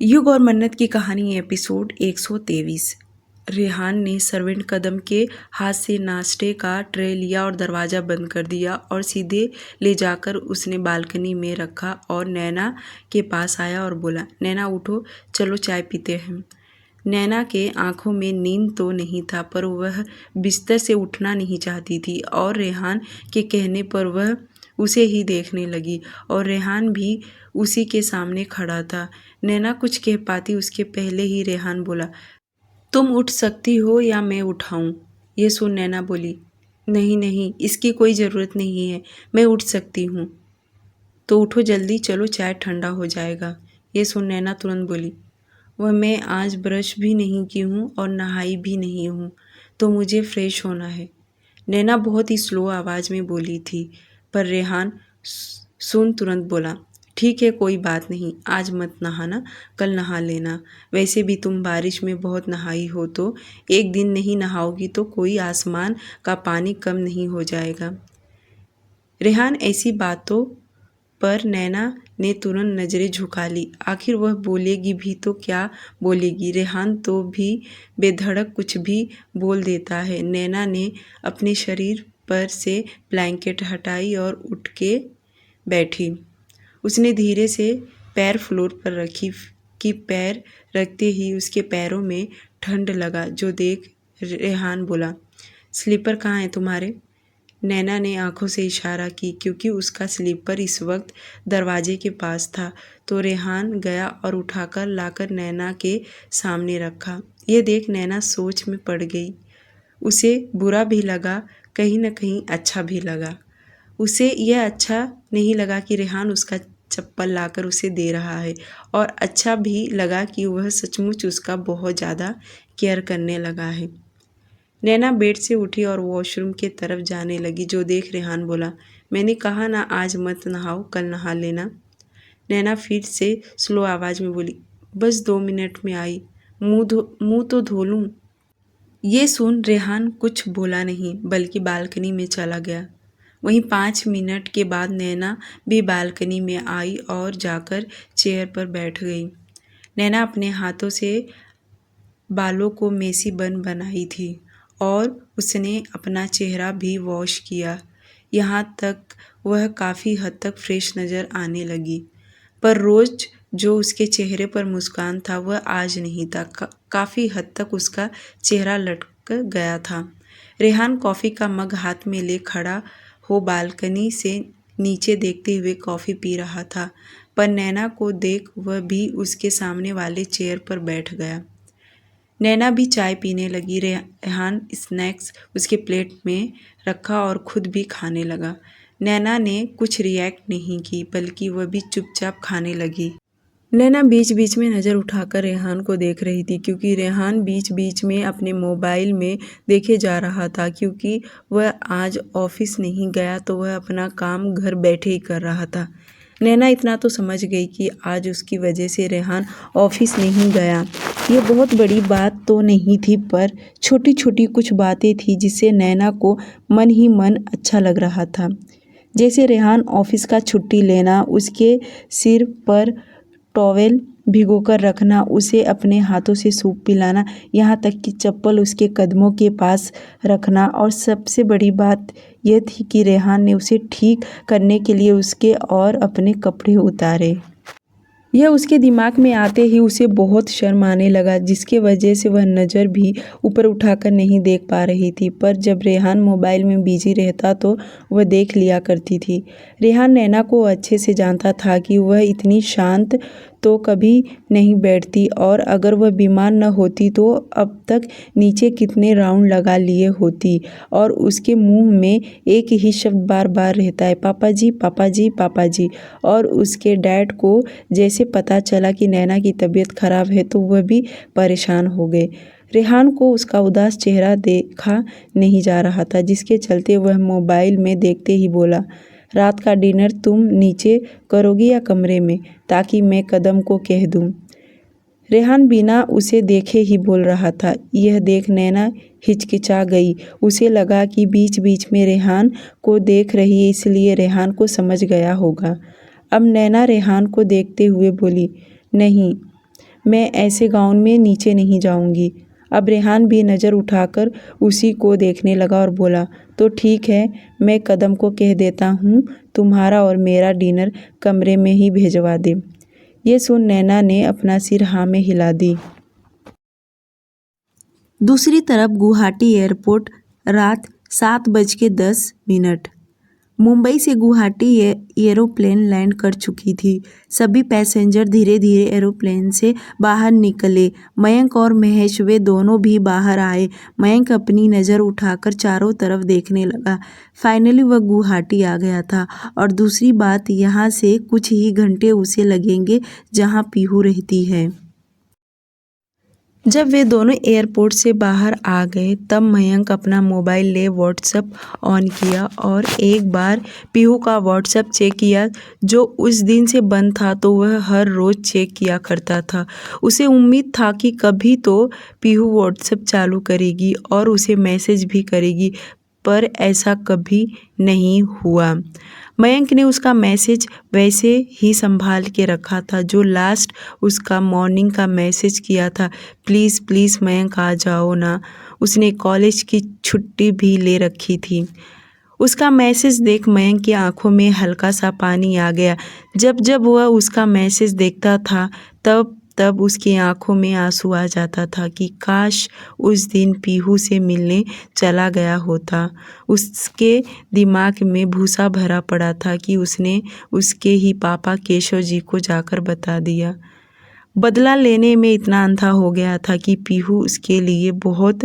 युग और मन्नत की कहानी एपिसोड 123। रेहान ने सर्वेंट कदम के हाथ से नाश्ते का ट्रे लिया और दरवाज़ा बंद कर दिया और सीधे ले जाकर उसने बालकनी में रखा और नैना के पास आया और बोला, नैना उठो, चलो चाय पीते हैं। नैना के आंखों में नींद तो नहीं था, पर वह बिस्तर से उठना नहीं चाहती थी और रेहान के कहने पर वह उसे ही देखने लगी और रेहान भी उसी के सामने खड़ा था। नैना कुछ कह पाती उसके पहले ही रेहान बोला, तुम उठ सकती हो या मैं उठाऊं? ये सुन नैना बोली, नहीं नहीं, इसकी कोई ज़रूरत नहीं है, मैं उठ सकती हूँ। तो उठो जल्दी, चलो चाय ठंडा हो जाएगा। ये सुन नैना तुरंत बोली, वह मैं आज ब्रश भी नहीं की हूँ और नहाई भी नहीं हूँ, तो मुझे फ्रेश होना है। नैना बहुत ही स्लो आवाज़ में बोली थी, पर रेहान सुन तुरंत बोला, ठीक है कोई बात नहीं, आज मत नहाना, कल नहा लेना। वैसे भी तुम बारिश में बहुत नहाई हो, तो एक दिन नहीं नहाओगी तो कोई आसमान का पानी कम नहीं हो जाएगा। रेहान ऐसी बातों पर नैना ने तुरंत नज़रें झुका ली। आखिर वह बोलेगी भी तो क्या बोलेगी? रेहान तो भी बेधड़क कुछ भी बोल देता है। नैना ने अपने शरीर पर से ब्लैंकेट हटाई और उठ के बैठी। उसने धीरे से पैर फ्लोर पर रखी कि पैर रखते ही उसके पैरों में ठंड लगा, जो देख रेहान बोला, स्लीपर कहाँ है तुम्हारे? नैना ने आंखों से इशारा की क्योंकि उसका स्लीपर इस वक्त दरवाजे के पास था। तो रेहान गया और उठाकर लाकर नैना के सामने रखा। यह देख नैना सोच में पड़ गई। उसे बुरा भी लगा, कहीं न कहीं अच्छा भी लगा। उसे यह अच्छा नहीं लगा कि रेहान उसका चप्पल लाकर उसे दे रहा है, और अच्छा भी लगा कि वह सचमुच उसका बहुत ज़्यादा केयर करने लगा है। नैना बेड से उठी और वॉशरूम के तरफ जाने लगी, जो देख रेहान बोला, मैंने कहा ना आज मत नहाओ, कल नहा लेना। नैना फिर से स्लो आवाज़ में बोली, बस 2 मिनट में आई, मुँह तो धो लूँ। ये सुन रेहान कुछ बोला नहीं, बल्कि बालकनी में चला गया। वहीं 5 मिनट के बाद नैना भी बालकनी में आई और जाकर चेयर पर बैठ गई। नैना अपने हाथों से बालों को मेसी बन बनाई थी और उसने अपना चेहरा भी वॉश किया। यहाँ तक वह काफ़ी हद तक फ्रेश नज़र आने लगी, पर रोज़ जो उसके चेहरे पर मुस्कान था वह आज नहीं था। काफ़ी हद तक उसका चेहरा लटक गया था। रेहान कॉफ़ी का मग हाथ में ले खड़ा हो बालकनी से नीचे देखते हुए कॉफ़ी पी रहा था, पर नैना को देख वह भी उसके सामने वाले चेयर पर बैठ गया। नैना भी चाय पीने लगी। रेहान स्नैक्स उसके प्लेट में रखा और खुद भी खाने लगा। नैना ने कुछ रिएक्ट नहीं की, बल्कि वह भी चुपचाप खाने लगी। नैना बीच बीच में नज़र उठाकर रेहान को देख रही थी, क्योंकि रेहान बीच बीच में अपने मोबाइल में देखे जा रहा था। क्योंकि वह आज ऑफिस नहीं गया, तो वह अपना काम घर बैठे ही कर रहा था। नैना इतना तो समझ गई कि आज उसकी वजह से रेहान ऑफिस नहीं गया। ये बहुत बड़ी बात तो नहीं थी, पर छोटी छोटी कुछ बातें थी जिससे नैना को मन ही मन अच्छा लग रहा था। जैसे रेहान ऑफिस का छुट्टी लेना, उसके सिर पर टॉवेल भिगोकर रखना, उसे अपने हाथों से सूप पिलाना, यहाँ तक कि चप्पल उसके कदमों के पास रखना, और सबसे बड़ी बात यह थी कि रेहान ने उसे ठीक करने के लिए उसके और अपने कपड़े उतारे। यह उसके दिमाग में आते ही उसे बहुत शर्म आने लगा, जिसके वजह से वह नज़र भी ऊपर उठाकर नहीं देख पा रही थी। पर जब रेहान मोबाइल में बिजी रहता तो वह देख लिया करती थी। रेहान नैना को अच्छे से जानता था कि वह इतनी शांत तो कभी नहीं बैठती, और अगर वह बीमार न होती तो अब तक नीचे कितने राउंड लगा लिए होती। और उसके मुंह में एक ही शब्द बार बार रहता है, पापा जी पापा जी पापा जी। और उसके डैड को जैसे पता चला कि नैना की तबीयत खराब है, तो वह भी परेशान हो गए। रेहान को उसका उदास चेहरा देखा नहीं जा रहा था, जिसके चलते वह मोबाइल में देखते ही बोला, रात का डिनर तुम नीचे करोगी या कमरे में, ताकि मैं कदम को कह दूं। रेहान बिना उसे देखे ही बोल रहा था। यह देख नैना हिचकिचा गई। उसे लगा कि बीच बीच में रेहान को देख रही है, इसलिए रेहान को समझ गया होगा। अब नैना रेहान को देखते हुए बोली, नहीं, मैं ऐसे गाउन में नीचे नहीं जाऊंगी। अब रेहान भी नज़र उठाकर उसी को देखने लगा और बोला, तो ठीक है, मैं कदम को कह देता हूँ तुम्हारा और मेरा डिनर कमरे में ही भेजवा दे। ये सुन नैना ने अपना सिर हाँ में हिला दी। दूसरी तरफ गुवाहाटी एयरपोर्ट रात 7:10। मुंबई से गुवाहाटी एरोप्लेन लैंड कर चुकी थी। सभी पैसेंजर धीरे धीरे एरोप्लेन से बाहर निकले। मयंक और महेश वे दोनों भी बाहर आए। मयंक अपनी नज़र उठाकर चारों तरफ देखने लगा। फाइनली वह गुवाहाटी आ गया था। और दूसरी बात, यहाँ से कुछ ही घंटे उसे लगेंगे जहाँ पीहू रहती है। जब वे दोनों एयरपोर्ट से बाहर आ गए तब मयंक अपना मोबाइल ले व्हाट्सएप ऑन किया और एक बार पीहू का व्हाट्सएप चेक किया, जो उस दिन से बंद था तो वह हर रोज़ चेक किया करता था। उसे उम्मीद था कि कभी तो पीहू व्हाट्सएप चालू करेगी और उसे मैसेज भी करेगी, पर ऐसा कभी नहीं हुआ। मयंक ने उसका मैसेज वैसे ही संभाल के रखा था जो लास्ट उसका मॉर्निंग का मैसेज किया था, प्लीज़ प्लीज़ मयंक आ जाओ ना। उसने कॉलेज की छुट्टी भी ले रखी थी। उसका मैसेज देख मयंक की आंखों में हल्का सा पानी आ गया। जब जब वह उसका मैसेज देखता था तब तब उसकी आंखों में आंसू आ जाता था कि काश उस दिन पीहू से मिलने चला गया होता। उसके दिमाग में भूसा भरा पड़ा था कि उसने उसके ही पापा केशव जी को जाकर बता दिया। बदला लेने में इतना अंधा हो गया था कि पीहू उसके लिए बहुत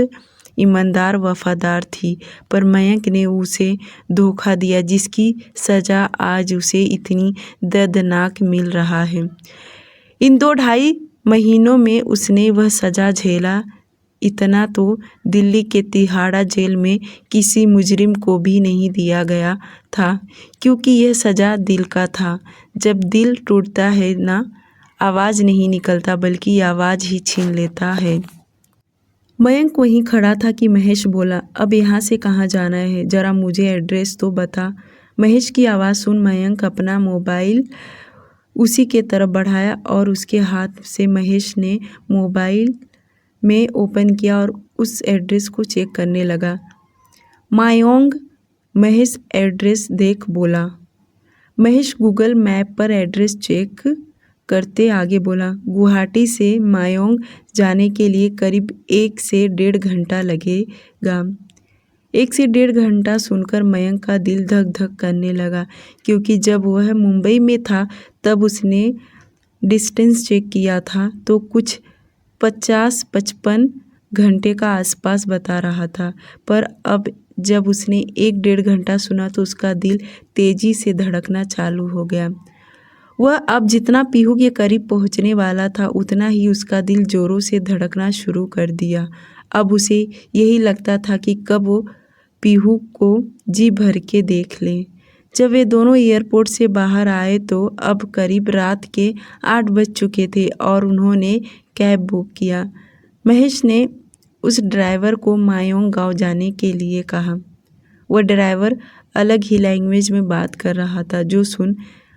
ईमानदार वफादार थी, पर मयंक ने उसे धोखा दिया जिसकी सज़ा आज उसे इतनी दर्दनाक मिल रहा है। इन 2-2.5 महीनों में उसने वह सज़ा झेला। इतना तो दिल्ली के तिहाड़ा जेल में किसी मुजरिम को भी नहीं दिया गया था, क्योंकि यह सज़ा दिल का था। जब दिल टूटता है ना, आवाज़ नहीं निकलता बल्कि आवाज़ ही छीन लेता है। मयंक वहीं खड़ा था कि महेश बोला, अब यहाँ से कहाँ जाना है, ज़रा मुझे एड्रेस तो बता। महेश की आवाज़ सुन मयंक अपना मोबाइल उसी के तरफ बढ़ाया और उसके हाथ से महेश ने मोबाइल में ओपन किया और उस एड्रेस को चेक करने लगा। मायोंग। महेश एड्रेस देख बोला। महेश गूगल मैप पर एड्रेस चेक करते आगे बोला, गुवाहाटी से मायोंग जाने के लिए करीब 1 से 1.5 घंटा लगेगा। 1 से 1.5 घंटा सुनकर मयंक का दिल धक धक करने लगा, क्योंकि जब वह मुंबई में था तब उसने डिस्टेंस चेक किया था तो कुछ 50-55 घंटे का आसपास बता रहा था। पर अब जब उसने 1-1.5 घंटा सुना तो उसका दिल तेज़ी से धड़कना चालू हो गया। वह अब जितना पीहू के करीब पहुंचने वाला था उतना ही उसका दिल ज़ोरों से धड़कना शुरू कर दिया। अब उसे यही लगता था कि कब वो पीहू को जी भर के देख ले। जब वे दोनों एयरपोर्ट से बाहर आए तो अब करीब रात के 8 बज चुके थे और उन्होंने कैब बुक किया। महेश ने उस ड्राइवर को मायोंग गांव जाने के लिए कहा। वह ड्राइवर अलग ही लैंग्वेज में बात कर रहा था, जो सुन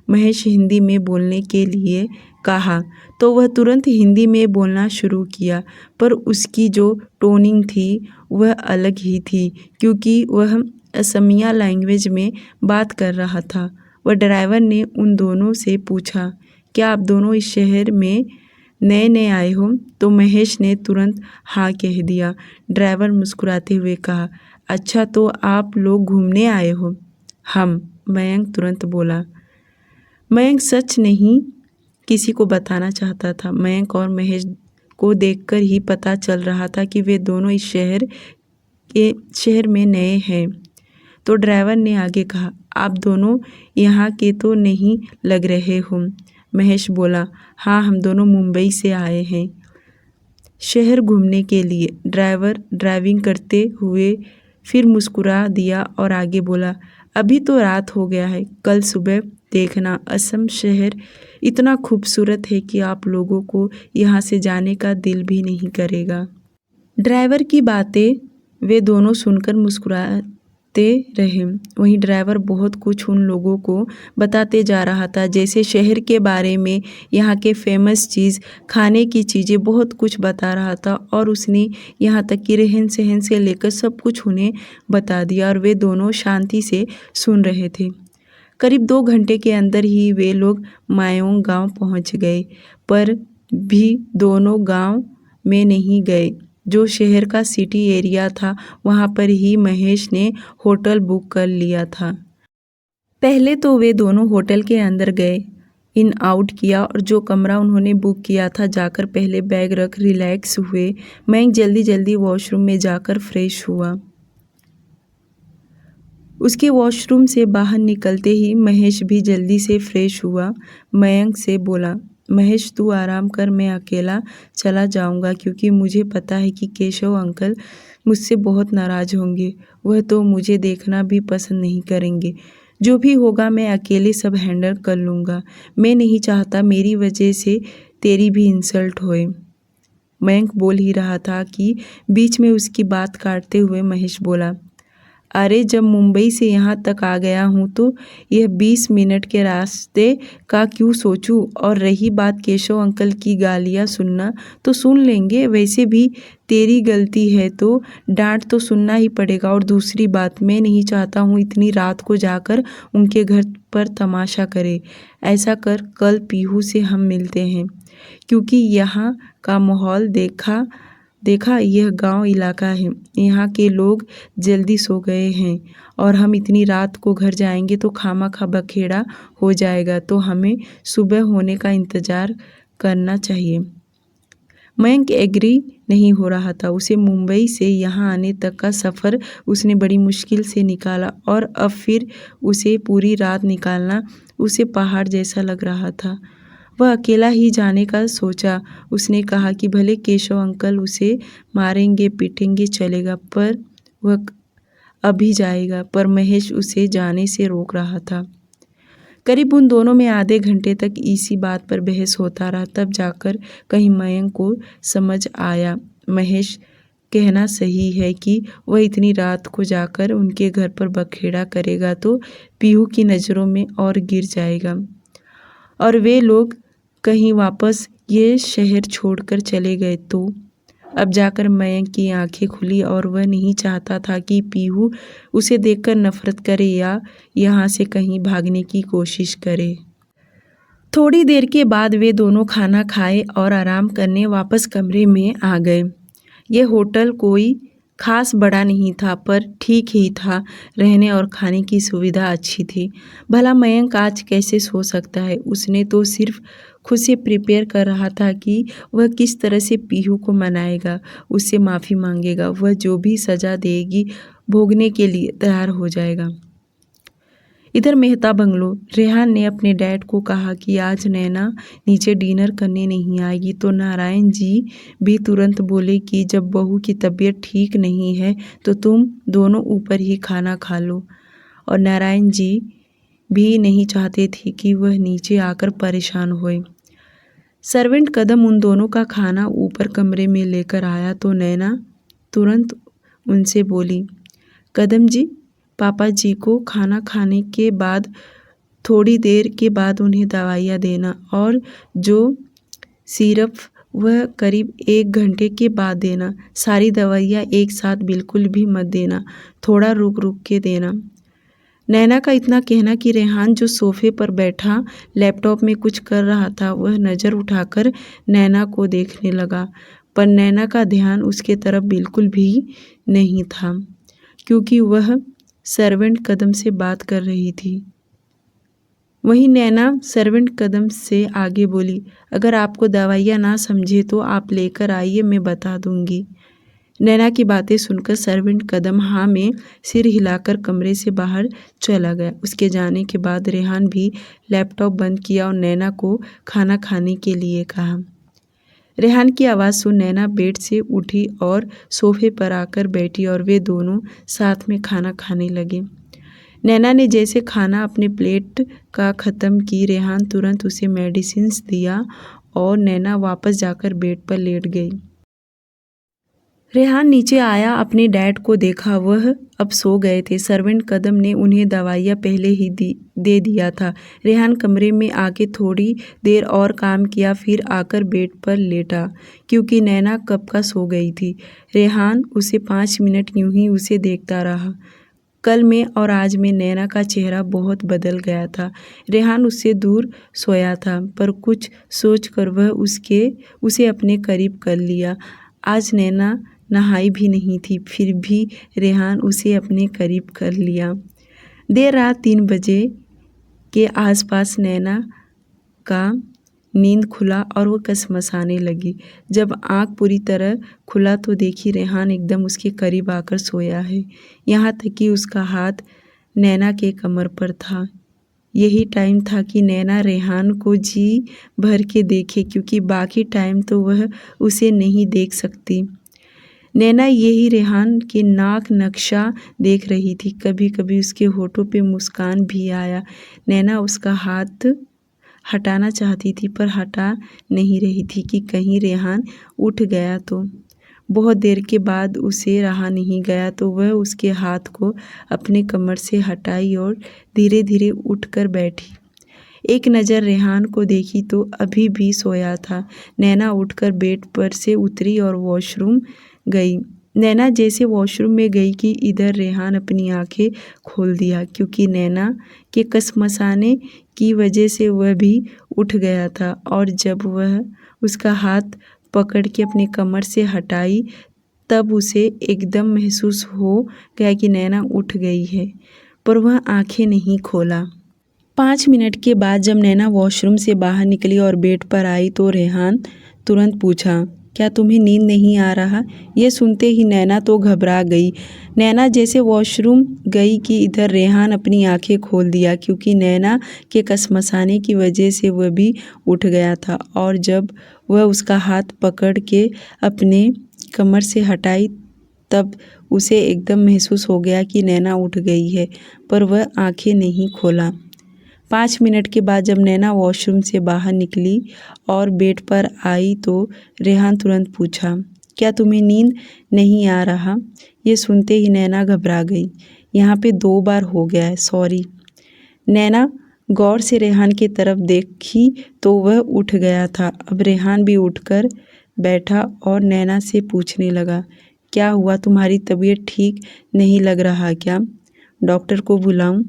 महेश हिंदी में बोलने के लिए कहा तो वह तुरंत हिंदी में बोलना शुरू किया, पर उसकी जो टोनिंग थी वह अलग ही थी, क्योंकि वह असमिया लैंग्वेज में बात कर रहा था। वह ड्राइवर ने उन दोनों से पूछा, क्या आप दोनों इस शहर में नए नए आए हो? तो महेश ने तुरंत हाँ कह दिया। ड्राइवर मुस्कुराते हुए कहा, अच्छा तो आप लोग घूमने आए हो? हम, मयंक तुरंत बोला। मयंक सच नहीं किसी को बताना चाहता था। मयंक और महेश को देखकर ही पता चल रहा था कि वे दोनों इस शहर में नए हैं। तो ड्राइवर ने आगे कहा, आप दोनों यहाँ के तो नहीं लग रहे हो। महेश बोला, हाँ हम दोनों मुंबई से आए हैं शहर घूमने के लिए। ड्राइवर ड्राइविंग करते हुए फिर मुस्कुरा दिया और आगे बोला, अभी तो रात हो गया है, कल सुबह देखना। असम शहर इतना खूबसूरत है कि आप लोगों को यहाँ से जाने का दिल भी नहीं करेगा। ड्राइवर की बातें वे दोनों सुनकर मुस्कुरा रहे। वहीं ड्राइवर बहुत कुछ उन लोगों को बताते जा रहा था, जैसे शहर के बारे में, यहाँ के फेमस चीज़, खाने की चीज़ें, बहुत कुछ बता रहा था। और उसने यहाँ तक कि रहन सहन से लेकर सब कुछ उन्हें बता दिया और वे दोनों शांति से सुन रहे थे। करीब 2 घंटे के अंदर ही वे लोग मायोंग गांव पहुंच गए, पर भी दोनों गांव में नहीं गए। जो शहर का सिटी एरिया था वहां पर ही महेश ने होटल बुक कर लिया था। पहले तो वे दोनों होटल के अंदर गए, इन आउट किया और जो कमरा उन्होंने बुक किया था जाकर पहले बैग रख रिलैक्स हुए। मयंक जल्दी जल्दी वॉशरूम में जाकर फ्रेश हुआ। उसके वॉशरूम से बाहर निकलते ही महेश भी जल्दी से फ्रेश हुआ। मयंक से बोला, महेश तू आराम कर, मैं अकेला चला जाऊंगा क्योंकि मुझे पता है कि केशव अंकल मुझसे बहुत नाराज़ होंगे। वह तो मुझे देखना भी पसंद नहीं करेंगे। जो भी होगा मैं अकेले सब हैंडल कर लूँगा। मैं नहीं चाहता मेरी वजह से तेरी भी इंसल्ट होए। मयंक बोल ही रहा था कि बीच में उसकी बात काटते हुए महेश बोला, अरे जब मुंबई से यहाँ तक आ गया हूँ तो यह 20 मिनट के रास्ते का क्यों सोचूं। और रही बात केशव अंकल की गालियाँ सुनना, तो सुन लेंगे, वैसे भी तेरी गलती है तो डांट तो सुनना ही पड़ेगा। और दूसरी बात, मैं नहीं चाहता हूँ इतनी रात को जाकर उनके घर पर तमाशा करे। ऐसा कर, कल पीहू से हम मिलते हैं, क्योंकि यहाँ का माहौल देखा यह गांव इलाका है, यहाँ के लोग जल्दी सो गए हैं और हम इतनी रात को घर जाएंगे तो खामा बखेड़ा हो जाएगा, तो हमें सुबह होने का इंतज़ार करना चाहिए। मयंक एग्री नहीं हो रहा था। उसे मुंबई से यहाँ आने तक का सफ़र उसने बड़ी मुश्किल से निकाला और अब फिर उसे पूरी रात निकालना उसे पहाड़ जैसा लग रहा था। वह अकेला ही जाने का सोचा। उसने कहा कि भले केशव अंकल उसे मारेंगे पीटेंगे चलेगा, पर वह अभी जाएगा। पर महेश उसे जाने से रोक रहा था। करीब उन दोनों में आधे घंटे तक इसी बात पर बहस होता रहा। तब जाकर कहीं मयंक को समझ आया, महेश कहना सही है कि वह इतनी रात को जाकर उनके घर पर बखेड़ा करेगा तो पीहू की नज़रों में और गिर जाएगा और वे लोग कहीं वापस ये शहर छोड़कर चले गए तो। अब जाकर मयंक की आंखें खुली और वह नहीं चाहता था कि पीहू उसे देखकर नफरत करे या यहाँ से कहीं भागने की कोशिश करे। थोड़ी देर के बाद वे दोनों खाना खाए और आराम करने वापस कमरे में आ गए। यह होटल कोई खास बड़ा नहीं था, पर ठीक ही था। रहने और खाने की सुविधा अच्छी थी। भला मयंक आज कैसे सो सकता है। उसने तो सिर्फ खुद से प्रिपेयर कर रहा था कि वह किस तरह से पीहू को मनाएगा, उससे माफ़ी मांगेगा, वह जो भी सज़ा देगी भोगने के लिए तैयार हो जाएगा। इधर मेहता बंगलो, रेहान ने अपने डैड को कहा कि आज नैना नीचे डिनर करने नहीं आएगी, तो नारायण जी भी तुरंत बोले कि जब बहू की तबीयत ठीक नहीं है तो तुम दोनों ऊपर ही खाना खा लो। और नारायण जी भी नहीं चाहते थे कि वह नीचे आकर परेशान होए। सर्वेंट कदम उन दोनों का खाना ऊपर कमरे में लेकर आया तो नैना तुरंत उनसे बोली, कदम जी, पापा जी को खाना खाने के बाद थोड़ी देर के बाद उन्हें दवाइयाँ देना, और जो सिरप वह करीब 1 घंटे के बाद देना। सारी दवाइयाँ एक साथ बिल्कुल भी मत देना, थोड़ा रुक रुक के देना। नैना का इतना कहना कि रेहान जो सोफे पर बैठा लैपटॉप में कुछ कर रहा था, वह नज़र उठाकर नैना को देखने लगा, पर नैना का ध्यान उसके तरफ बिल्कुल भी नहीं था, क्योंकि वह सर्वेंट कदम से बात कर रही थी। वहीं नैना सर्वेंट कदम से आगे बोली, अगर आपको दवाइयाँ ना समझे तो आप लेकर आइए, मैं बता दूंगी। नैना की बातें सुनकर सर्वेंट कदम हाँ में सिर हिलाकर कमरे से बाहर चला गया। उसके जाने के बाद रेहान भी लैपटॉप बंद किया और नैना को खाना खाने के लिए कहा। रेहान की आवाज़ सुन नैना बेड से उठी और सोफे पर आकर बैठी और वे दोनों साथ में खाना खाने लगे। नैना ने जैसे खाना अपने प्लेट का ख़त्म की, रेहान तुरंत उसे मेडिसिन्स दिया और नैना वापस जाकर बेड पर लेट गई। रेहान नीचे आया, अपने डैड को देखा, वह अब सो गए थे। सर्वेंट कदम ने उन्हें दवाइयाँ पहले ही दे दिया था। रेहान कमरे में आके थोड़ी देर और काम किया, फिर आकर बेड पर लेटा, क्योंकि नैना कब का सो गई थी। रेहान उसे 5 मिनट यूं ही उसे देखता रहा। कल में और आज में नैना का चेहरा बहुत बदल गया था। रेहान उससे दूर सोया था, पर कुछ सोचकर वह उसे अपने करीब कर लिया। आज नैना नहाई भी नहीं थी, फिर भी रेहान उसे अपने करीब कर लिया। देर रात 3 बजे के आसपास नैना का नींद खुला और वो कसमसाने लगी। जब आँख पूरी तरह खुला तो देखी रेहान एकदम उसके करीब आकर सोया है, यहाँ तक कि उसका हाथ नैना के कमर पर था। यही टाइम था कि नैना रेहान को जी भर के देखे, क्योंकि बाकी टाइम तो वह उसे नहीं देख सकती। नैना यही रेहान के नाक नक्शा देख रही थी। कभी कभी उसके होठों पे मुस्कान भी आया। नैना उसका हाथ हटाना चाहती थी, पर हटा नहीं रही थी कि कहीं रेहान उठ गया तो। बहुत देर के बाद उसे रहा नहीं गया तो वह उसके हाथ को अपने कमर से हटाई और धीरे धीरे उठकर बैठी। एक नज़र रेहान को देखी तो अभी भी सोया था। नैना उठकर बेड पर से उतरी और वॉशरूम गई। नैना जैसे वॉशरूम में गई कि इधर रेहान अपनी आंखें खोल दिया, क्योंकि नैना के कसमसाने की वजह से वह भी उठ गया था। और जब वह उसका हाथ पकड़ के अपनी कमर से हटाई, तब उसे एकदम महसूस हो गया कि नैना उठ गई है, पर वह आंखें नहीं खोला। 5 मिनट के बाद जब नैना वॉशरूम से बाहर निकली और बेड पर आई तो रेहान तुरंत पूछा, क्या तुम्हें नींद नहीं आ रहा? ये सुनते ही नैना तो घबरा गई। नैना जैसे वॉशरूम गई कि इधर रेहान अपनी आंखें खोल दिया, क्योंकि नैना के कसमसाने की वजह से वह भी उठ गया था। और जब वह उसका हाथ पकड़ के अपने कमर से हटाई, तब उसे एकदम महसूस हो गया कि नैना उठ गई है, पर वह आंखें नहीं खोला। 5 मिनट के बाद जब नैना वॉशरूम से बाहर निकली और बेड पर आई तो रेहान तुरंत पूछा, क्या तुम्हें नींद नहीं आ रहा? ये सुनते ही नैना घबरा गई। यहाँ पे 2 बार हो गया है, सॉरी। नैना गौर से रेहान की तरफ देखी तो वह उठ गया था। अब रेहान भी उठकर बैठा और नैना से पूछने लगा, क्या हुआ? तुम्हारी तबीयत ठीक नहीं लग रहा क्या? डॉक्टर को बुलाऊं?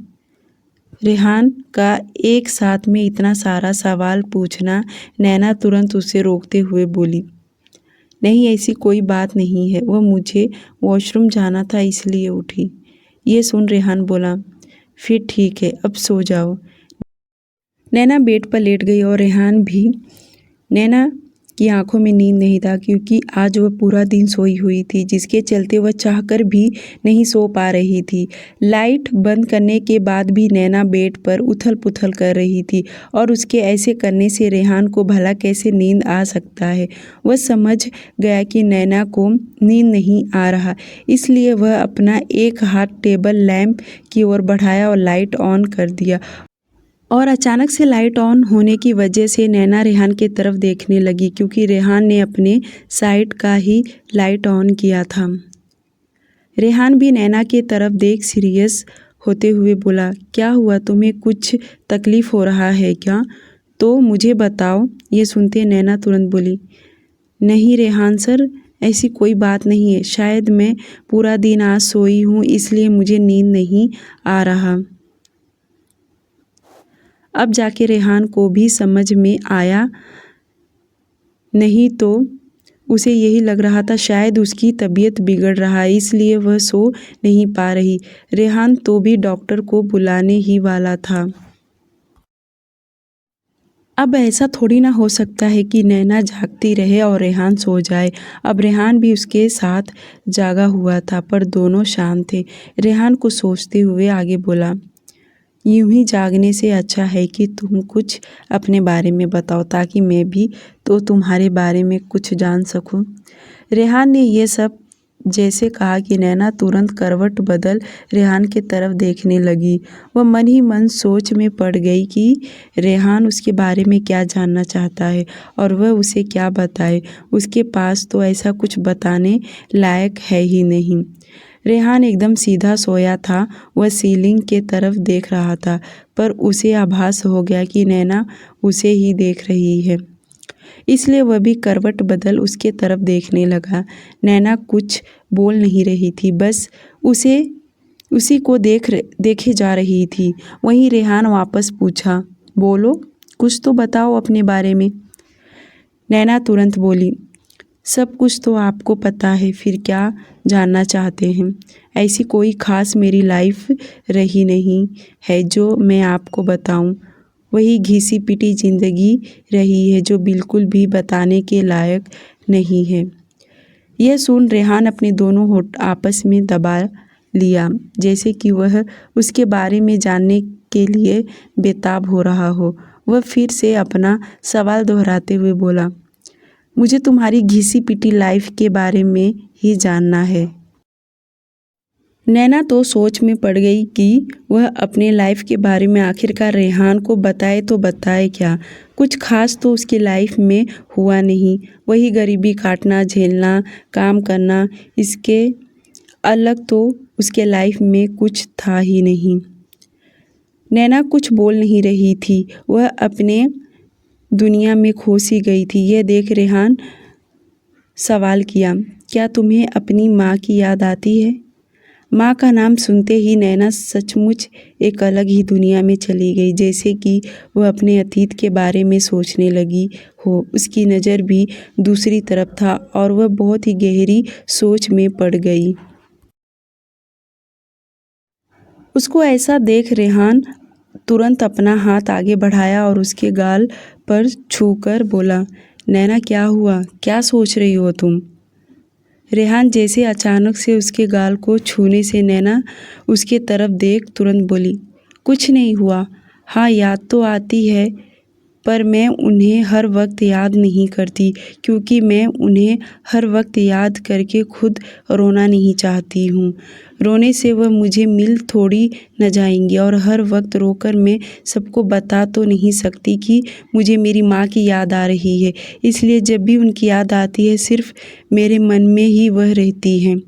रेहान का एक साथ में इतना सारा सवाल पूछना, नैना तुरंत उसे रोकते हुए बोली, नहीं ऐसी कोई बात नहीं है, वह मुझे वॉशरूम जाना था इसलिए उठी। ये सुन रेहान बोला, फिर ठीक है, अब सो जाओ। नैना बेड पर लेट गई और रेहान भी। नैना की आंखों में नींद नहीं था, क्योंकि आज वह पूरा दिन सोई हुई थी, जिसके चलते वह चाहकर भी नहीं सो पा रही थी। लाइट बंद करने के बाद भी नैना बेड पर उथल पुथल कर रही थी, और उसके ऐसे करने से रेहान को भला कैसे नींद आ सकता है। वह समझ गया कि नैना को नींद नहीं आ रहा, इसलिए वह अपना एक हाथ टेबल लैंप की ओर बढ़ाया और लाइट ऑन कर दिया। और अचानक से लाइट ऑन होने की वजह से नैना रेहान की तरफ देखने लगी, क्योंकि रेहान ने अपने साइड का ही लाइट ऑन किया था। रेहान भी नैना की तरफ देख सीरियस होते हुए बोला, क्या हुआ? तुम्हें कुछ तकलीफ़ हो रहा है क्या? तो मुझे बताओ। ये सुनते नैना तुरंत बोली, नहीं रेहान सर, ऐसी कोई बात नहीं है, शायद मैं पूरा दिन आज सोई हूँ इसलिए मुझे नींद नहीं आ रहा। अब जाके रेहान को भी समझ में आया, नहीं तो उसे यही लग रहा था शायद उसकी तबीयत बिगड़ रहा है, इसलिए वह सो नहीं पा रही। रेहान तो भी डॉक्टर को बुलाने ही वाला था। अब ऐसा थोड़ी ना हो सकता है कि नैना जागती रहे और रेहान सो जाए। अब रेहान भी उसके साथ जागा हुआ था, पर दोनों शांत थे। रेहान को सोचते हुए आगे बोला, यूं ही जागने से अच्छा है कि तुम कुछ अपने बारे में बताओ, ताकि मैं भी तो तुम्हारे बारे में कुछ जान सकूं। रेहान ने ये सब जैसे कहा कि नैना तुरंत करवट बदल रेहान की तरफ देखने लगी। वह मन ही मन सोच में पड़ गई कि रेहान उसके बारे में क्या जानना चाहता है और वह उसे क्या बताए। उसके पास तो ऐसा कुछ बताने लायक है ही नहीं। रेहान एकदम सीधा सोया था। वह सीलिंग के तरफ देख रहा था, पर उसे आभास हो गया कि नैना उसे ही देख रही है, इसलिए वह भी करवट बदल उसके तरफ देखने लगा। नैना कुछ बोल नहीं रही थी, बस उसी को देखे जा रही थी। वहीं रेहान वापस पूछा, बोलो, कुछ तो बताओ अपने बारे में। नैना तुरंत बोली, सब कुछ तो आपको पता है, फिर क्या जानना चाहते हैं। ऐसी कोई ख़ास मेरी लाइफ रही नहीं है जो मैं आपको बताऊं। वही घिसी पिटी ज़िंदगी रही है जो बिल्कुल भी बताने के लायक नहीं है। यह सुन रेहान अपने दोनों होंठ आपस में दबा लिया, जैसे कि वह उसके बारे में जानने के लिए बेताब हो रहा हो। वह फिर से अपना सवाल दोहराते हुए बोला, मुझे तुम्हारी घिसी पिटी लाइफ के बारे में ही जानना है। नैना तो सोच में पड़ गई कि वह अपने लाइफ के बारे में आखिरकार रेहान को बताए तो बताए क्या। कुछ खास तो उसकी लाइफ में हुआ नहीं। वही गरीबी काटना, झेलना, काम करना, इसके अलग तो उसके लाइफ में कुछ था ही नहीं। नैना कुछ बोल नहीं रही थी, वह अपने दुनिया में खो सी गई थी। यह देख रेहान सवाल किया, क्या तुम्हें अपनी माँ की याद आती है? माँ का नाम सुनते ही नैना सचमुच एक अलग ही दुनिया में चली गई, जैसे कि वह अपने अतीत के बारे में सोचने लगी हो। उसकी नज़र भी दूसरी तरफ था और वह बहुत ही गहरी सोच में पड़ गई। उसको ऐसा देख रेहान तुरंत अपना हाथ आगे बढ़ाया और उसके गाल पर छूकर बोला, नैना क्या हुआ, क्या सोच रही हो तुम? रेहान जैसे अचानक से उसके गाल को छूने से नैना उसके तरफ देख तुरंत बोली, कुछ नहीं हुआ। हाँ, याद तो आती है, पर मैं उन्हें हर वक्त याद नहीं करती, क्योंकि मैं उन्हें हर वक्त याद करके खुद रोना नहीं चाहती हूँ। रोने से वह मुझे मिल थोड़ी न जाएंगी और हर वक्त रोकर मैं सबको बता तो नहीं सकती कि मुझे मेरी माँ की याद आ रही है। इसलिए जब भी उनकी याद आती है, सिर्फ मेरे मन में ही वह रहती हैं।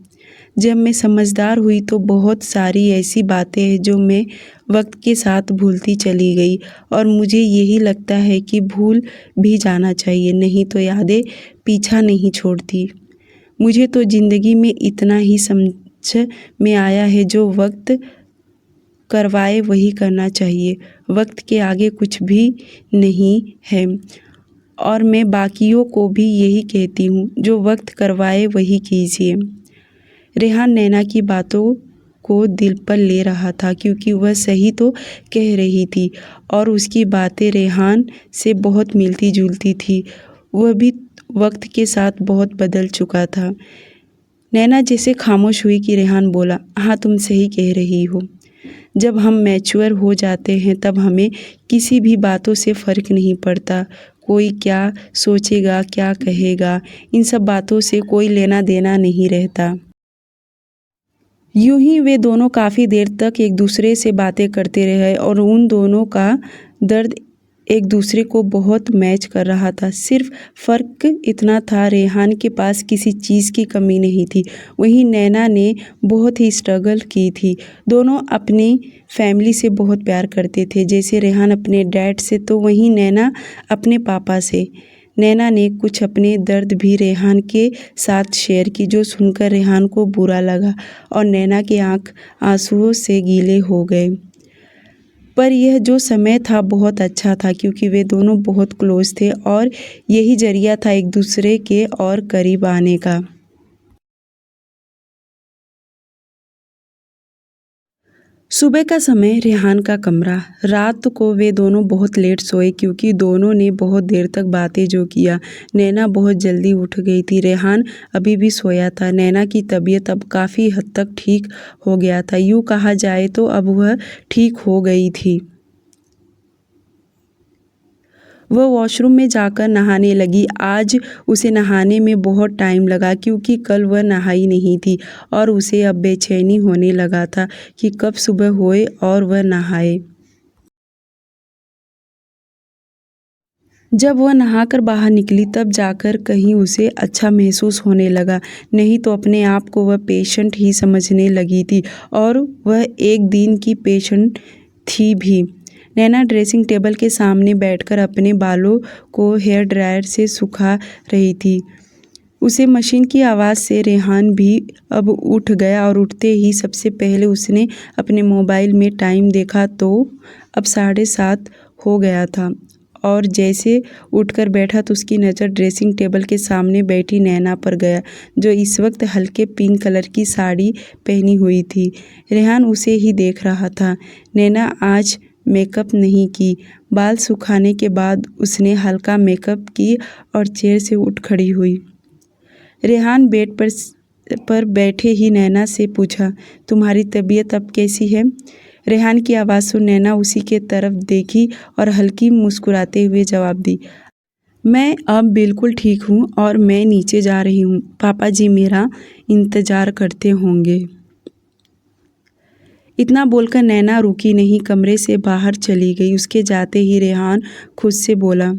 जब मैं समझदार हुई तो बहुत सारी ऐसी बातें हैं जो मैं वक्त के साथ भूलती चली गई और मुझे यही लगता है कि भूल भी जाना चाहिए, नहीं तो यादें पीछा नहीं छोड़ती। मुझे तो ज़िंदगी में इतना ही समझ में आया है, जो वक्त करवाए वही करना चाहिए। वक्त के आगे कुछ भी नहीं है और मैं बाकियों को भी यही कहती हूँ, जो वक्त करवाए वही कीजिए। रेहान नैना की बातों को दिल पर ले रहा था, क्योंकि वह सही तो कह रही थी और उसकी बातें रेहान से बहुत मिलती जुलती थी। वह भी वक्त के साथ बहुत बदल चुका था। नैना जैसे खामोश हुई कि रेहान बोला, हाँ, तुम सही कह रही हो। जब हम मैच्योर हो जाते हैं तब हमें किसी भी बातों से फ़र्क नहीं पड़ता। कोई क्या सोचेगा, क्या कहेगा, इन सब बातों से कोई लेना देना नहीं रहता। यूं ही वे दोनों काफ़ी देर तक एक दूसरे से बातें करते रहे और उन दोनों का दर्द एक दूसरे को बहुत मैच कर रहा था। सिर्फ फ़र्क इतना था, रेहान के पास किसी चीज़ की कमी नहीं थी, वहीं नैना ने बहुत ही स्ट्रगल की थी। दोनों अपनी फैमिली से बहुत प्यार करते थे, जैसे रेहान अपने डैड से, तो वहीं नैना अपने पापा से। नैना ने कुछ अपने दर्द भी रेहान के साथ शेयर की, जो सुनकर रेहान को बुरा लगा और नैना की आँख आंसुओं से गीले हो गए। पर यह जो समय था बहुत अच्छा था, क्योंकि वे दोनों बहुत क्लोज थे और यही जरिया था एक दूसरे के और करीब आने का। सुबह का समय, रेहान का कमरा। रात को वे दोनों बहुत लेट सोए, क्योंकि दोनों ने बहुत देर तक बातें जो किया। नैना बहुत जल्दी उठ गई थी, रेहान अभी भी सोया था। नैना की तबीयत अब काफ़ी हद तक ठीक हो गया था, यूँ कहा जाए तो अब वह ठीक हो गई थी। वह वॉशरूम में जाकर नहाने लगी। आज उसे नहाने में बहुत टाइम लगा क्योंकि कल वह नहाई नहीं थी और उसे अब बेचैनी होने लगा था कि कब सुबह होए और वह नहाए। जब वह नहाकर बाहर निकली तब जाकर कहीं उसे अच्छा महसूस होने लगा, नहीं तो अपने आप को वह पेशेंट ही समझने लगी थी और वह एक दिन की पेशेंट थी भी। नैना ड्रेसिंग टेबल के सामने बैठकर अपने बालों को हेयर ड्रायर से सुखा रही थी। उसे मशीन की आवाज़ से रेहान भी अब उठ गया और उठते ही सबसे पहले उसने अपने मोबाइल में टाइम देखा तो अब 7:30 हो गया था और जैसे उठकर बैठा तो उसकी नज़र ड्रेसिंग टेबल के सामने बैठी नैना पर गया, जो इस वक्त हल्के पिंक कलर की साड़ी पहनी हुई थी। रेहान उसे ही देख रहा था। नैना आज मेकअप नहीं की। बाल सुखाने के बाद उसने हल्का मेकअप की और चेयर से उठ खड़ी हुई। रेहान बेड पर बैठे ही नैना से पूछा, तुम्हारी तबीयत अब कैसी है? रेहान की आवाज़ सुन नैना उसी के तरफ देखी और हल्की मुस्कुराते हुए जवाब दी, मैं अब बिल्कुल ठीक हूँ और मैं नीचे जा रही हूँ। पापा जी मेरा इंतज़ार करते होंगे। इतना बोलकर नैना रुकी नहीं, कमरे से बाहर चली गई। उसके जाते ही रेहान खुद से बोला,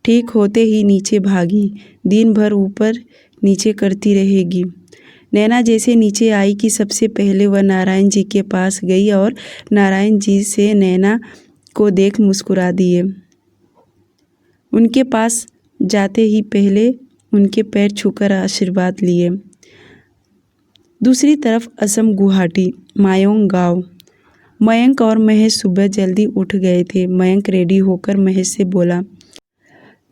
ठीक होते ही नीचे भागी, दिन भर ऊपर नीचे करती रहेगी। नैना जैसे नीचे आई कि सबसे पहले वह नारायण जी के पास गई और नारायण जी से नैना को देख मुस्कुरा दिए। उनके पास जाते ही पहले उनके पैर छूकर आशीर्वाद लिए। दूसरी तरफ असम गुवाहाटी मायोंग गांव। मयंक और महेश सुबह जल्दी उठ गए थे। मयंक रेडी होकर महेश से बोला,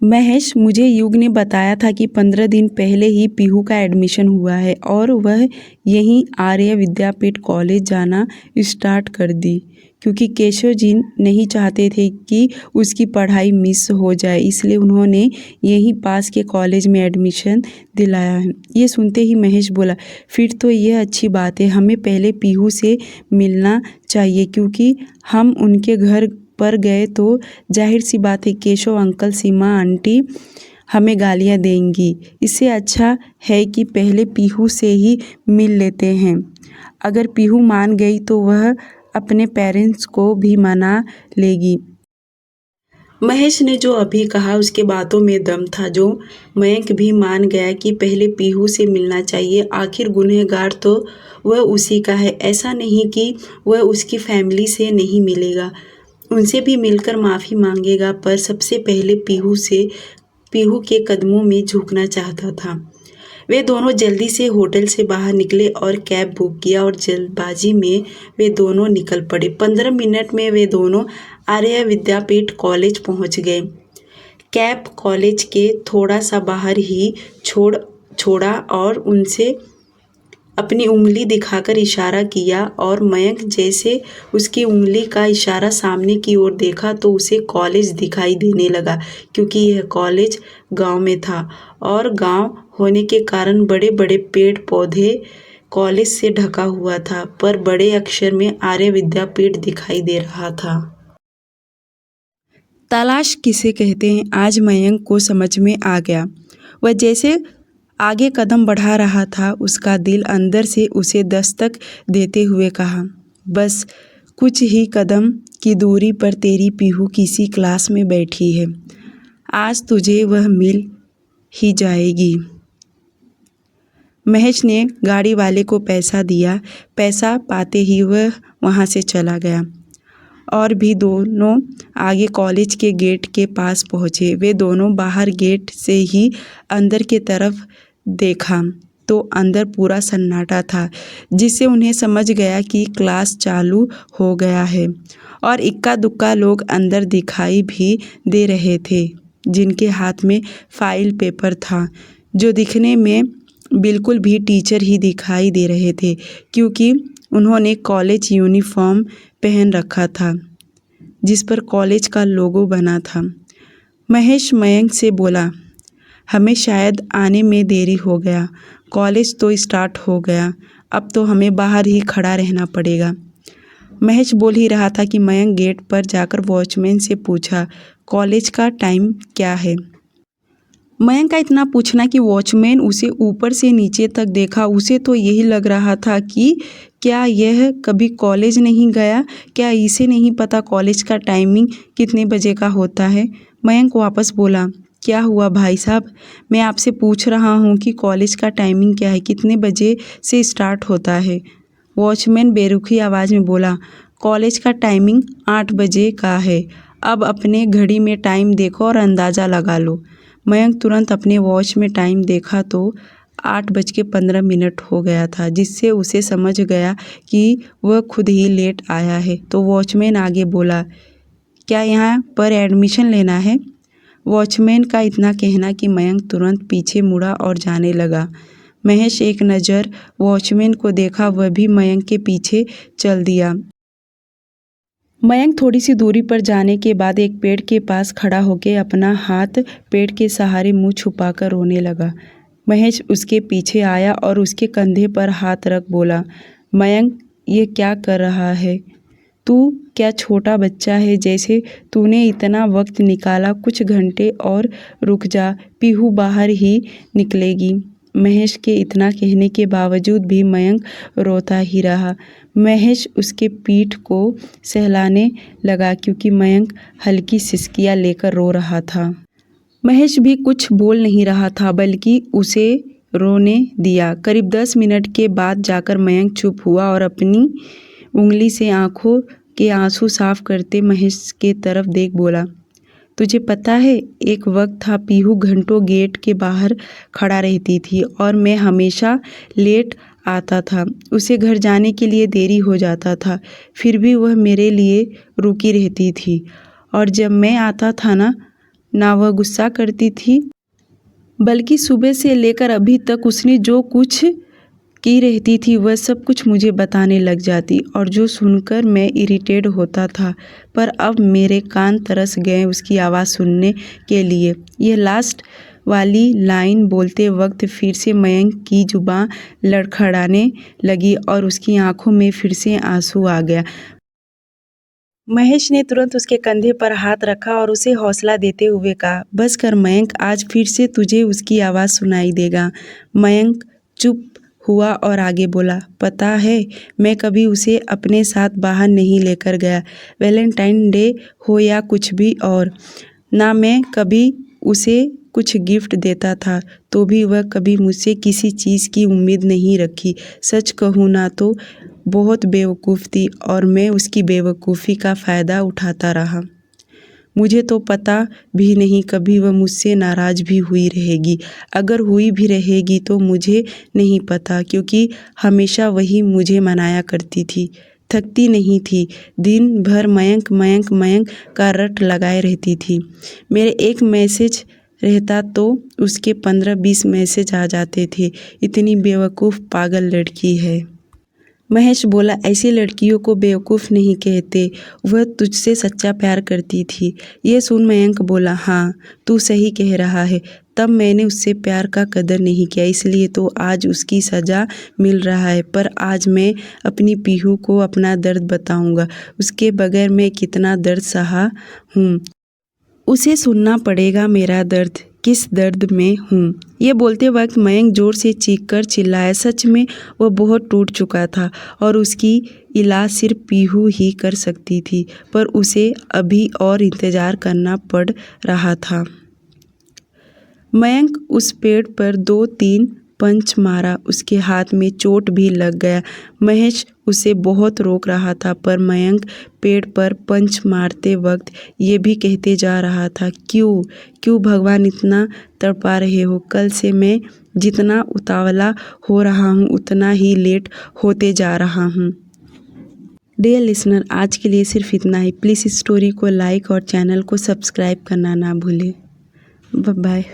महेश, मुझे युग ने बताया था कि 15 दिन पहले ही पीहू का एडमिशन हुआ है और वह यहीं आर्य विद्यापीठ कॉलेज जाना स्टार्ट कर दी, क्योंकि केशव जी नहीं चाहते थे कि उसकी पढ़ाई मिस हो जाए, इसलिए उन्होंने यहीं पास के कॉलेज में एडमिशन दिलाया है। ये सुनते ही महेश बोला, फिर तो यह अच्छी बात है, हमें पहले पीहू से मिलना चाहिए, क्योंकि हम उनके घर पर गए तो जाहिर सी बात है केशव अंकल, सीमा आंटी हमें गालियां देंगी। इससे अच्छा है कि पहले पीहू से ही मिल लेते हैं। अगर पीहू मान गई तो वह अपने पेरेंट्स को भी मना लेगी। महेश ने जो अभी कहा उसके बातों में दम था, जो मयंक भी मान गया कि पहले पीहू से मिलना चाहिए। आखिर गुनहगार तो वह उसी का है, ऐसा नहीं कि वह उसकी फैमिली से नहीं मिलेगा, उनसे भी मिलकर माफ़ी मांगेगा, पर सबसे पहले पीहू के कदमों में झुकना चाहता था। वे दोनों जल्दी से होटल से बाहर निकले और कैब बुक किया और जल्दबाजी में वे दोनों निकल पड़े। 15 मिनट में वे दोनों आर्य विद्यापीठ कॉलेज पहुंच गए। कैब कॉलेज के थोड़ा सा बाहर ही छोड़ा और उनसे अपनी उंगली दिखाकर इशारा किया और मयंक जैसे उसकी उंगली का इशारा सामने की ओर देखा तो उसे कॉलेज दिखाई देने लगा, क्योंकि यह कॉलेज गांव में था और गांव होने के कारण बड़े बड़े पेड़ पौधे कॉलेज से ढका हुआ था, पर बड़े अक्षर में आर्य विद्यापीठ दिखाई दे रहा था। तलाश किसे कहते हैं, आज मयंक को समझ में आ गया। वह जैसे आगे कदम बढ़ा रहा था, उसका दिल अंदर से उसे दस्तक देते हुए कहा, बस कुछ ही कदम की दूरी पर तेरी पीहू किसी क्लास में बैठी है, आज तुझे वह मिल ही जाएगी। महेश ने गाड़ी वाले को पैसा दिया। पैसा पाते ही वह वहाँ से चला गया और भी दोनों आगे कॉलेज के गेट के पास पहुँचे। वे दोनों बाहर गेट से ही अंदर के तरफ देखा तो अंदर पूरा सन्नाटा था, जिससे उन्हें समझ गया कि क्लास चालू हो गया है और इक्का दुक्का लोग अंदर दिखाई भी दे रहे थे, जिनके हाथ में फाइल पेपर था, जो दिखने में बिल्कुल भी टीचर ही दिखाई दे रहे थे, क्योंकि उन्होंने कॉलेज यूनिफॉर्म पहन रखा था जिस पर कॉलेज का लोगो बना था। महेश मयंक से बोला, हमें शायद आने में देरी हो गया, कॉलेज तो स्टार्ट हो गया, अब तो हमें बाहर ही खड़ा रहना पड़ेगा। महेश बोल ही रहा था कि मयंक गेट पर जाकर वॉचमैन से पूछा, कॉलेज का टाइम क्या है? मयंक का इतना पूछना कि वॉचमैन उसे ऊपर से नीचे तक देखा। उसे तो यही लग रहा था कि क्या यह कभी कॉलेज नहीं गया, क्या इसे नहीं पता कॉलेज का टाइमिंग कितने बजे का होता है। मयंक वापस बोला, क्या हुआ भाई साहब, मैं आपसे पूछ रहा हूँ कि कॉलेज का टाइमिंग क्या है, कितने बजे से स्टार्ट होता है। वॉचमैन बेरुखी आवाज़ में बोला, कॉलेज का टाइमिंग 8 बजे का है। अब अपने घड़ी में टाइम देखो और अंदाज़ा लगा लो। मयंक तुरंत अपने वॉच में टाइम देखा तो 8:15 हो गया था, जिससे उसे समझ गया कि वह खुद ही लेट आया है। तो वॉचमैन आगे बोला, क्या यहाँ पर एडमिशन लेना है? वॉचमैन का इतना कहना कि मयंक तुरंत पीछे मुड़ा और जाने लगा। महेश एक नज़र वॉचमैन को देखा, वह भी मयंक के पीछे चल दिया। मयंक थोड़ी सी दूरी पर जाने के बाद एक पेड़ के पास खड़ा होकर अपना हाथ पेड़ के सहारे मुंह छुपाकर रोने लगा। महेश उसके पीछे आया और उसके कंधे पर हाथ रख बोला, मयंक ये क्या कर रहा है? तू क्या छोटा बच्चा है? जैसे तूने इतना वक्त निकाला, कुछ घंटे और रुक जा, पीहू बाहर ही निकलेगी। महेश के इतना कहने के बावजूद भी मयंक रोता ही रहा। महेश उसके पीठ को सहलाने लगा क्योंकि मयंक हल्की सिसकियाँ लेकर रो रहा था। महेश भी कुछ बोल नहीं रहा था, बल्कि उसे रोने दिया। करीब 10 मिनट के बाद जाकर मयंक चुप हुआ और अपनी उंगली से आंखों के आंसू साफ करते महेश के तरफ देख बोला, तुझे पता है एक वक्त था पीहू घंटों गेट के बाहर खड़ा रहती थी और मैं हमेशा लेट आता था। उसे घर जाने के लिए देरी हो जाता था, फिर भी वह मेरे लिए रुकी रहती थी। और जब मैं आता था ना वह गुस्सा करती थी, बल्कि सुबह से लेकर अभी तक उसने जो कुछ की रहती थी वह सब कुछ मुझे बताने लग जाती, और जो सुनकर मैं इरिटेट होता था। पर अब मेरे कान तरस गए उसकी आवाज़ सुनने के लिए। यह लास्ट वाली लाइन बोलते वक्त फिर से मयंक की जुबान लड़खड़ाने लगी और उसकी आंखों में फिर से आंसू आ गया। महेश ने तुरंत उसके कंधे पर हाथ रखा और उसे हौसला देते हुए कहा, बस कर मयंक, आज फिर से तुझे उसकी आवाज़ सुनाई देगा। मयंक चुप हुआ और आगे बोला, पता है मैं कभी उसे अपने साथ बाहर नहीं लेकर गया, वैलेंटाइन डे हो या कुछ भी और। ना मैं कभी उसे कुछ गिफ्ट देता था, तो भी वह कभी मुझसे किसी चीज़ की उम्मीद नहीं रखी। सच कहूँ ना तो बहुत बेवकूफ़ थी और मैं उसकी बेवकूफ़ी का फ़ायदा उठाता रहा। मुझे तो पता भी नहीं कभी वह मुझसे नाराज़ भी हुई रहेगी। अगर हुई भी रहेगी तो मुझे नहीं पता, क्योंकि हमेशा वही मुझे मनाया करती थी। थकती नहीं थी, दिन भर मयंक मयंक मयंक का रट लगाए रहती थी। मेरे एक मैसेज रहता तो उसके 15-20 मैसेज आ जाते थे। इतनी बेवकूफ़ पागल लड़की है। महेश बोला, ऐसी लड़कियों को बेवकूफ़ नहीं कहते, वह तुझसे सच्चा प्यार करती थी। ये सुन मयंक बोला, हाँ तू सही कह रहा है, तब मैंने उससे प्यार का कदर नहीं किया, इसलिए तो आज उसकी सज़ा मिल रहा है। पर आज मैं अपनी पीहू को अपना दर्द बताऊंगा, उसके बगैर मैं कितना दर्द सहा हूँ। उसे सुनना पड़ेगा मेरा दर्द, किस दर्द में हूँ। ये बोलते वक्त मयंक जोर से चीखकर चिल्लाया। सच में वह बहुत टूट चुका था और उसकी इलाज सिर्फ पीहू ही कर सकती थी, पर उसे अभी और इंतज़ार करना पड़ रहा था। मयंक उस पेड़ पर 2-3 पंच मारा, उसके हाथ में चोट भी लग गया। महेश उसे बहुत रोक रहा था, पर मयंक पेड़ पर पंच मारते वक्त ये भी कहते जा रहा था, क्यों क्यों भगवान इतना तड़पा रहे हो? कल से मैं जितना उतावला हो रहा हूँ उतना ही लेट होते जा रहा हूँ। डियर लिसनर, आज के लिए सिर्फ इतना ही। प्लीज़ इस स्टोरी को लाइक और चैनल को सब्सक्राइब करना ना भूलें। बाय।